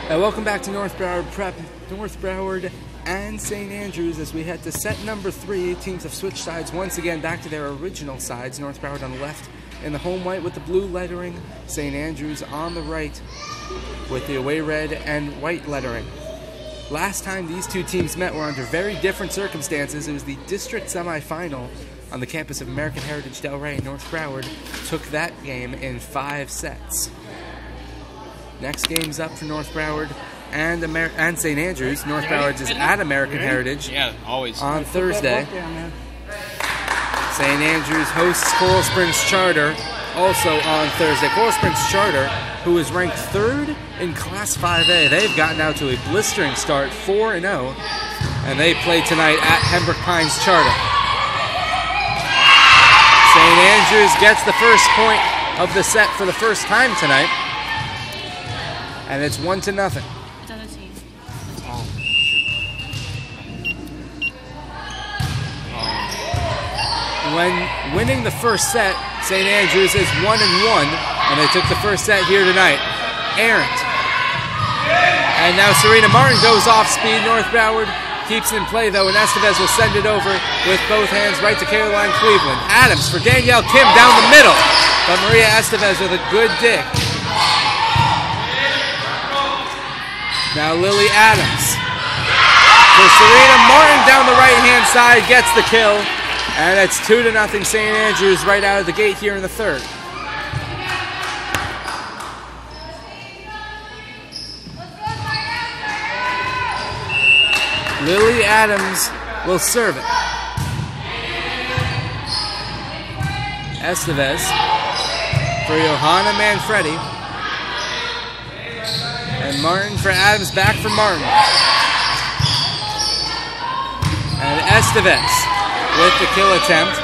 Welcome back to North Broward Prep, North Broward and St. Andrews as we head to set number 3. Teams have switched sides once again back to their original sides. North Broward on the left in the home white with the blue lettering. St. Andrews on the right with the away red and white lettering. Last time these two teams met were under very different circumstances. It was the district semifinal on the campus of American Heritage Delray. North Broward took that game in 5 sets. Next game's up for North Broward and St. Andrews. North Broward is at American Heritage on Thursday. St. Andrews hosts Coral Springs Charter also on Thursday. Coral Springs Charter, who is ranked 3rd in Class 5A. They've gotten out to a blistering start, 4-0, and they play tonight at Pembroke Pines Charter. St. Andrews gets the first point of the set for the first time tonight. And it's 1-0. When winning the first set, St. Andrews is 1-1, and they took the first set here tonight. Errant. And now Serena Martin goes off speed. North Broward keeps it in play though, and Estevez will send it over with both hands right to Caroline Cleveland. Adams for Danielle Kim down the middle, but Maria Estevez with a good dig. Now Lily Adams for Serena Martin down the right-hand side, gets the kill, and it's 2-0 St. Andrews right out of the gate here in the third. Lily Adams will serve it. Estevez for Johanna Manfredi. And Martin for Adams, back for Martin. And Estevez with the kill attempt.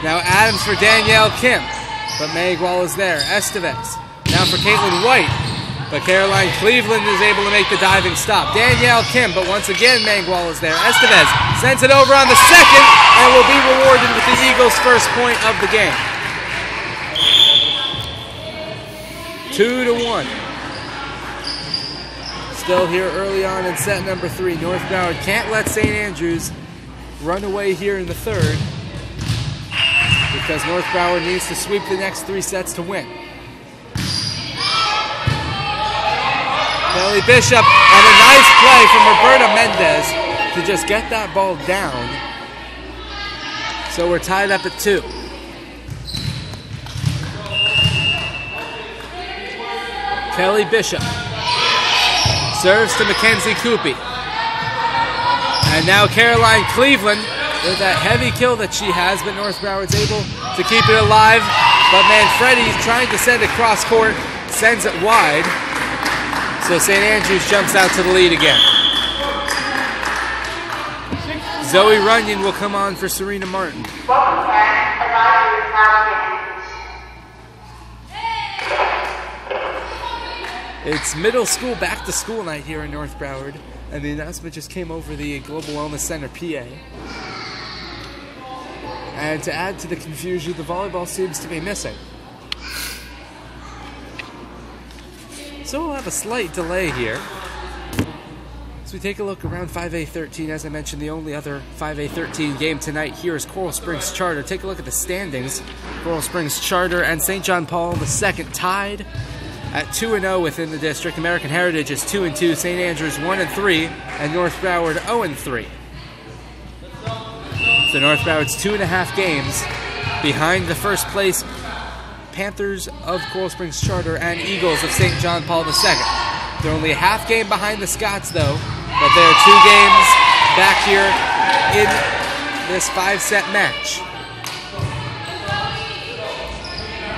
Now Adams for Danielle Kim, but Magwal is there. Estevez now for Caitlin White, but Caroline Cleveland is able to make the diving stop. Danielle Kim, but once again Magwal is there. Estevez sends it over on the second and will be rewarded with the Eagles' first point of the game. 2-1. Still here early on in set number 3. North Broward can't let St. Andrews run away here in the third because North Broward needs to sweep the next 3 sets to win. Kelly Bishop, and a nice play from Roberta Mendez to just get that ball down. So we're tied up at 2. Kelly Bishop serves to Mackenzie Coopy. And now Caroline Cleveland with that heavy kill that she has, but North Broward's able to keep it alive. But Manfredi trying to send it cross court, sends it wide. So St. Andrews jumps out to the lead again. Zoe Runyon will come on for Serena Martin. It's middle school back to school night here in North Broward, and the announcement just came over the Global Wellness Center PA. And to add to the confusion, the volleyball seems to be missing. So we'll have a slight delay here. As we take a look around 5A13, as I mentioned, the only other 5A13 game tonight here is Coral Springs Charter. Take a look at the standings. Coral Springs Charter and St. John Paul II tied at 2-0 within the district. American Heritage is 2-2, St. Andrews 1-3, and North Broward 0-3. So North Broward's 2.5 games behind the first place Panthers of Coral Springs Charter and Eagles of St. John Paul II. They're only a half game behind the Scots though, but they're 2 games back here in this 5-set match.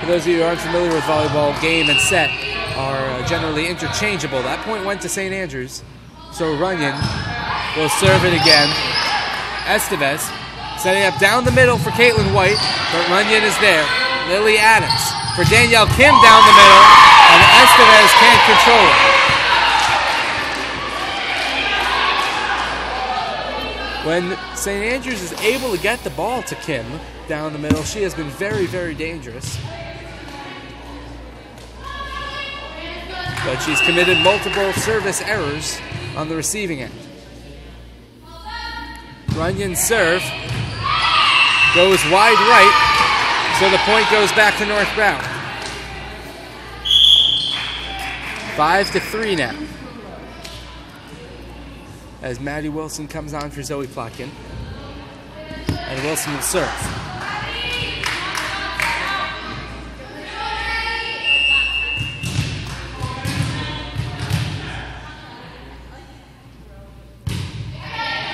For those of you who aren't familiar with volleyball, game and set are generally interchangeable. That point went to St. Andrews, so Runyon will serve it again. Estevez setting up down the middle for Caitlin White, but Runyon is there. Lily Adams for Danielle Kim down the middle, and Estevez can't control it. When St. Andrews is able to get the ball to Kim down the middle, she has been very, very dangerous. but she's committed multiple service errors on the receiving end. Runyon's serve goes wide right, so the point goes back to North Broward. 5-3 now, as Maddie Wilson comes on for Zoe Plotkin, and Wilson will serve.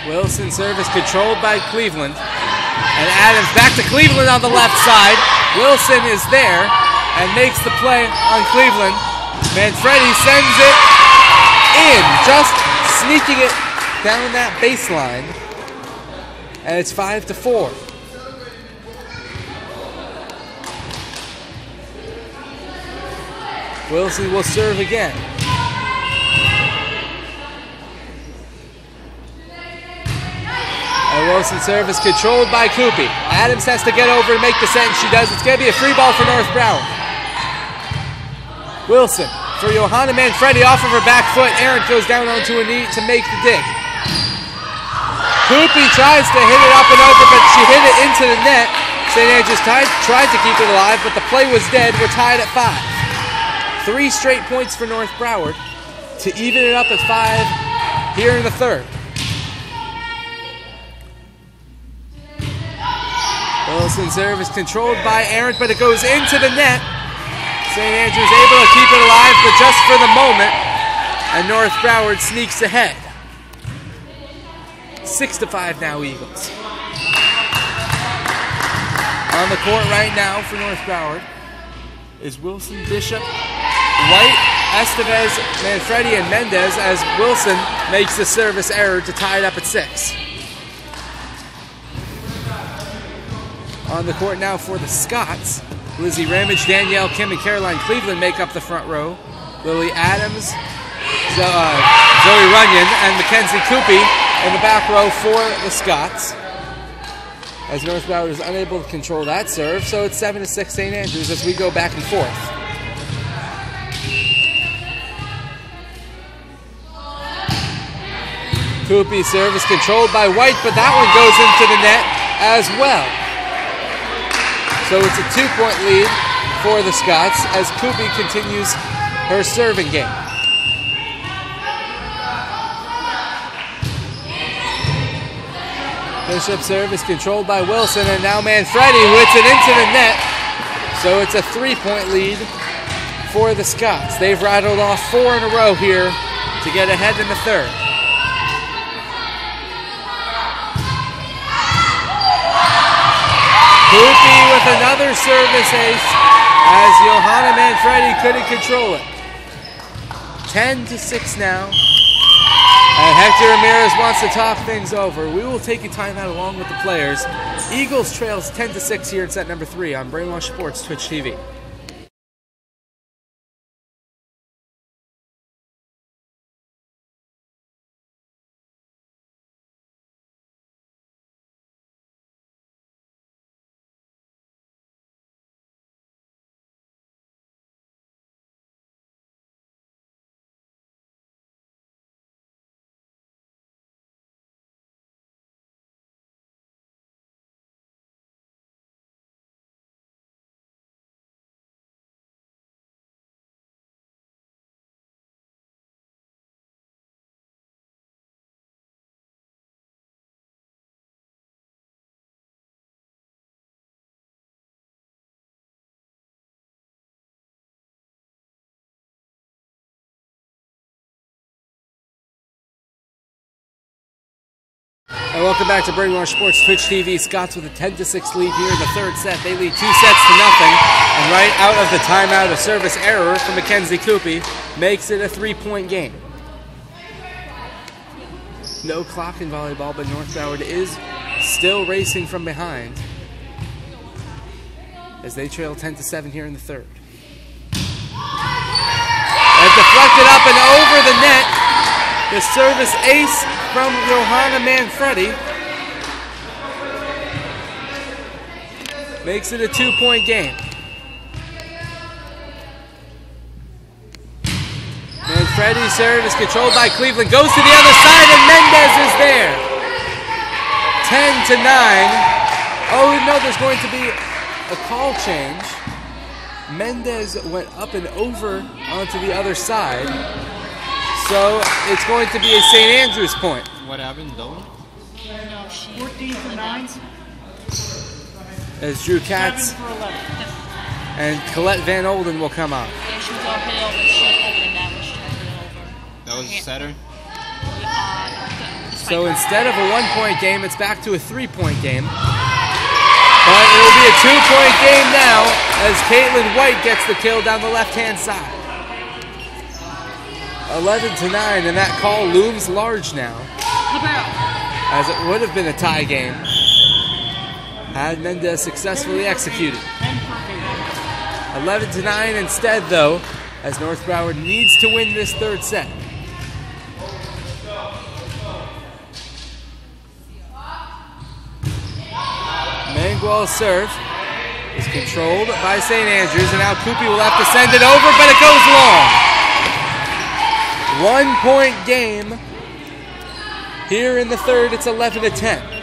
Wilson service controlled by Cleveland, and Adams back to Cleveland on the left side. Wilson is there and makes the play on Cleveland. Manfredi sends it in, just sneaking it down that baseline, and it's 5-4. Wilson will serve again. And Wilson's service controlled by Coopy. Adams has to get over and make the set, and she does. It's going to be a free ball for North Broward. Wilson for Johanna Manfredi off of her back foot. Aaron goes down onto a knee to make the dig. Coopy tries to hit it up and over, but she hit it into the net. St. Andrews tried to keep it alive, but the play was dead. We're tied at 5. 3 straight points for North Broward to even it up at 5 here in the third. Wilson's serve is controlled by Aaron, but it goes into the net. St. Andrews able to keep it alive, but just for the moment, and North Broward sneaks ahead. 6-5 now, Eagles. On the court right now for North Broward is Wilson, Bishop, White, Estevez, Manfredi, and Mendez, as Wilson makes the service error to tie it up at 6. On the court now for the Scots, Lizzie Ramage, Danielle Kim, and Caroline Cleveland make up the front row. Lily Adams, Zoe Runyon, and Mackenzie Coopy in the back row for the Scots, as North Broward is unable to control that serve, so it's 7-6 St. Andrews as we go back and forth. Coopy's serve is controlled by White, but that one goes into the net as well. So it's a 2-point lead for the Scots as Coopy continues her serving game. Bishop's serve is controlled by Wilson, and now Manfredi who hits it into the net. So it's a 3-point lead for the Scots. They've rattled off 4 in a row here to get ahead in the third. Coopy with another service ace as Johanna Manfredi couldn't control it. 10-6 now. And Hector Ramirez wants to talk things over. We will take a timeout along with the players. Eagles trails 10-6 here in set number 3 on Brainwash Sports Twitch TV. And welcome back to Brainwash Sports Twitch TV. Scots with a 10-6 lead here in the third set. They lead 2 sets to nothing. And right out of the timeout, a service error from Mackenzie Coopy makes it a 3-point game. No clock in volleyball, but North Broward is still racing from behind as they trail 10-7 here in the third. And deflected up and over the net. The service ace from Johanna Manfredi makes it a 2-point game. Manfredi's serve is controlled by Cleveland. Goes to the other side, and Mendez is there. 10-9. Oh, no, there's going to be a call change. Mendez went up and over onto the other side. So it's going to be a St. Andrews point. What happened, though? 14-9. As Drew Katz and Colette Van Olden will come on. Yeah, she was all hit over. She was opening that when she tried to hit it over. That was a setter? So instead of a 1-point game, it's back to a 3-point game. But it will be a 2-point game now as Caitlin White gets the kill down the left-hand side. 11-9, and that call looms large now, as it would have been a tie game had Mendez successfully executed. 11-9 instead, though, as North Broward needs to win this third set. Mangual's serve is controlled by St. Andrews, and now Koopy will have to send it over, but it goes long. 1-point game. Here in the third, it's 11-10.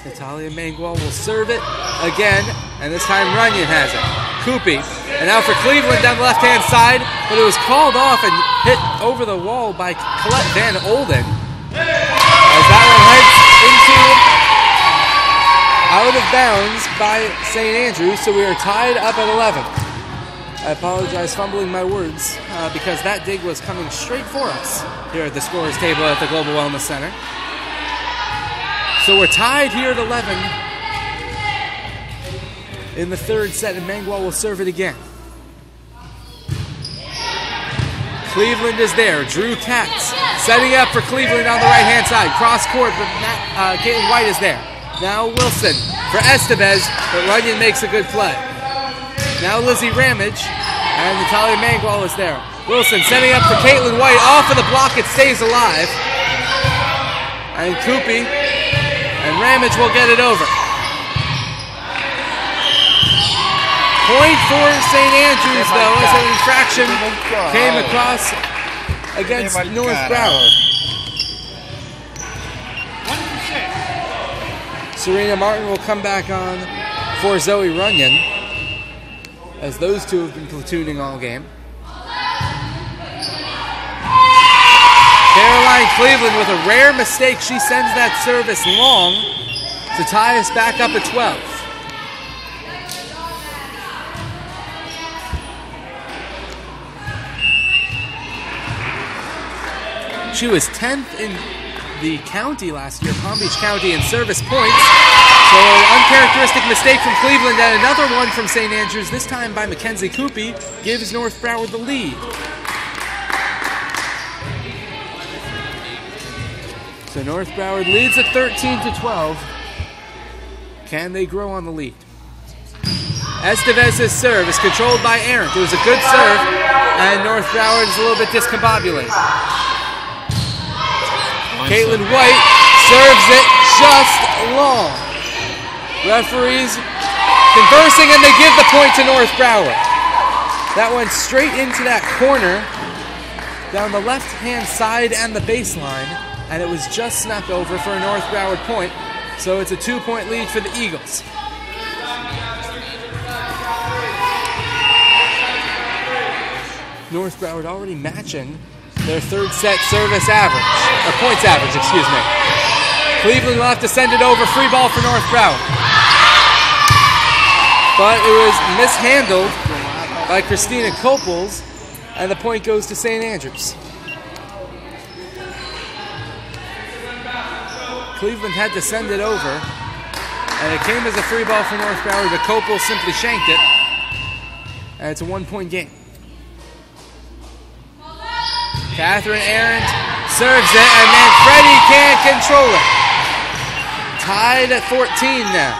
Natalia Mangual will serve it again, and this time Runyon has it. Koopy, and now for Cleveland down the left-hand side, but it was called off and hit over the wall by Colette Van Olden. As that one heads into out of bounds by St. Andrews, so we are tied up at 11. I apologize fumbling my words because that dig was coming straight for us here at the scorer's table at the Global Wellness Center. So we're tied here at 11 in the third set, and Mangual will serve it again. Cleveland is there. Drew Katz setting up for Cleveland on the right-hand side. Cross court, but Caitlin White is there. Now Wilson for Estevez, but Runyon makes a good play. Now Lizzie Ramage, and Natalia Mangual is there. Wilson setting up for Caitlin White. Off of the block, it stays alive. And Koopy and Ramage will get it over. Point for St. Andrews, though, as an infraction came across against North Broward. Serena Martin will come back on for Zoe Runyon, as those two have been platooning all game. Caroline Cleveland with a rare mistake. She sends that service long to tie us back up at 12. She was 10th in the county last year, Palm Beach County, in service points. So an uncharacteristic mistake from Cleveland, and another one from St. Andrews, this time by Mackenzie Koopy, gives North Broward the lead. So North Broward leads at 13-12. Can they grow on the lead? Estevez's serve is controlled by Arendt. It was a good serve, and North Broward is a little bit discombobulated. Caitlin White serves it just long. Referees conversing, and they give the point to North Broward. That went straight into that corner, down the left-hand side and the baseline, and it was just snuck over for a North Broward point. So it's a 2-point lead for the Eagles. North Broward already matching their third set service average, or points average, excuse me. Cleveland will have to send it over, free ball for North Broward. But it was mishandled by Christina Copels, and the point goes to St. Andrews. Cleveland had to send it over, and it came as a free ball for North Broward, but Copels simply shanked it, and it's a 1-point game. Catherine Arendt serves it, and Manfredi can't control it. Tied at 14 now.